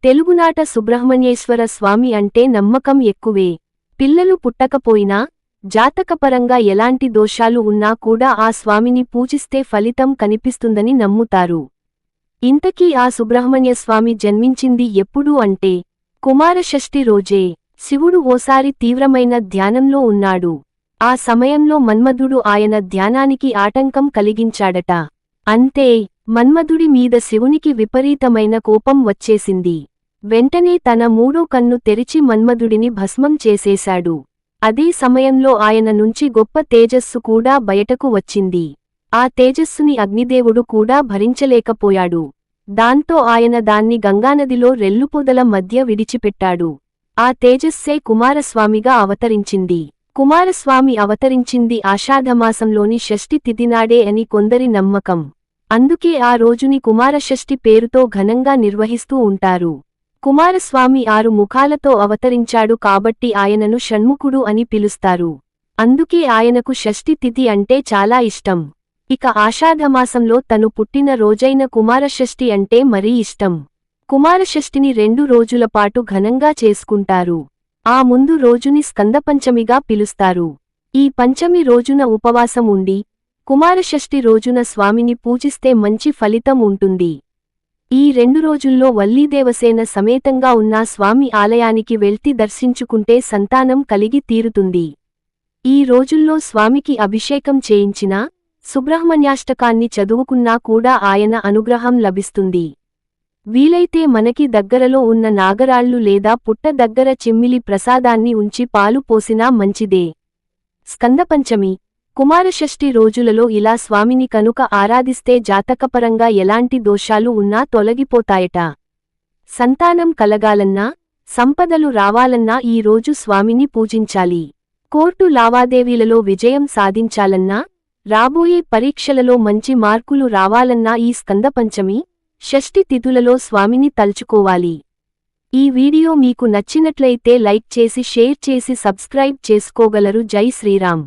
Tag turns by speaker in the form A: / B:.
A: తెలుగునాట సుబ్రహ్మణ్యేశ్వర స్వామి అంటే నమ్మకం ఎక్కువే. పిల్లలు పుట్టకపోయినా, జాతకపరంగా ఎలాంటి దోషాలు ఉన్నా కూడా ఆ స్వామిని పూజిస్తే ఫలితం కనిపిస్తుందని నమ్ముతారు. ఇంతకీ ఆ సుబ్రహ్మణ్యస్వామి జన్మించింది ఎప్పుడు అంటే, కుమారషష్ఠి రోజే. శివుడు ఓసారి తీవ్రమైన ధ్యానంలో ఉన్నాడు. ఆ సమయంలో మన్మధుడు ఆయన ధ్యానానికి ఆటంకం కలిగించాడట. అంతే, మన్మధుడి మీద శివునికి విపరీతమైన కోపం వచ్చేసింది. వెంటనే తన మూడో కన్ను తెరిచి మన్మధుడిని భస్మం చేసేశాడు. అదే సమయంలో ఆయన నుంచి గొప్ప తేజస్సు కూడా బయటకు వచ్చింది. ఆ తేజస్సుని అగ్నిదేవుడు కూడా భరించలేకపోయాడు. దాంతో ఆయన దాన్ని గంగానదిలో రెల్లుపొదల మధ్య విడిచిపెట్టాడు. ఆ తేజస్సే కుమారస్వామిగా అవతరించింది. కుమారస్వామి అవతరించింది ఆషాఢమాసంలోని షష్ఠి తిథినాడే అని కొందరి నమ్మకం. అందుకే ఆ రోజుని కుమారషష్ఠి పేరుతో ఘనంగా నిర్వహిస్తూ ఉంటారు. కుమారస్వామి 6 ముఖాలతో అవతరించాడు కాబట్టి ఆయనను షణ్ముఖుడు అని పిలుస్తారు. అందుకే ఆయనకు షష్ఠి తిథి అంటే చాలా ఇష్టం. ఇక ఆషాఢమాసంలో తను పుట్టిన రోజైన కుమారషష్ఠి అంటే మరీ ఇష్టం. కుమారషష్ఠిని 2 రోజులపాటు ఘనంగా చేసుకుంటారు. ఆ ముందు రోజుని స్కందపంచమిగా పిలుస్తారు. ఈ పంచమి రోజున ఉపవాసం ఉండి, కుమారషష్ఠి రోజున స్వామిని పూజిస్తే మంచి ఫలితం ఉంటుంది. ఈ 2 రోజుల్లో వల్లీదేవసేన సమేతంగా ఉన్న స్వామి ఆలయానికి వెళ్తి దర్శించుకుంటే సంతానం కలిగి తీరుతుంది. ఈ రోజుల్లో స్వామికి అభిషేకం చేయించినా, సుబ్రహ్మణ్యాష్టకాన్ని చదువుకున్నా కూడా ఆయన అనుగ్రహం లభిస్తుంది. వీలైతే మనకి దగ్గరలో ఉన్న నాగరాళ్లు లేదా పుట్ట దగ్గర చిమ్మిలి ప్రసాదాన్ని ఉంచి పాలు పోసినా మంచిదే. స్కందపంచమి, కుమారషష్ఠి రోజులలో ఇలా స్వామిని కనుక ఆరాధిస్తే జాతకపరంగా ఎలాంటి దోషాలు ఉన్నా తొలగిపోతాయట. సంతానం కలగాలన్నా, సంపదలు రావాలన్నా ఈ రోజు స్వామిని పూజించాలి. కోర్టు లావాదేవీలలో విజయం సాధించాలన్నా, రాబోయే పరీక్షలలో మంచి మార్కులు రావాలన్నా ఈ స్కందపంచమి, షష్ఠి తిథులలో స్వామిని తలుచుకోవాలి. ఈ వీడియో మీకు నచ్చినట్లయితే లైక్ చేసి షేర్ చేసి సబ్స్క్రైబ్ చేసుకోగలరు. జై శ్రీరామ్.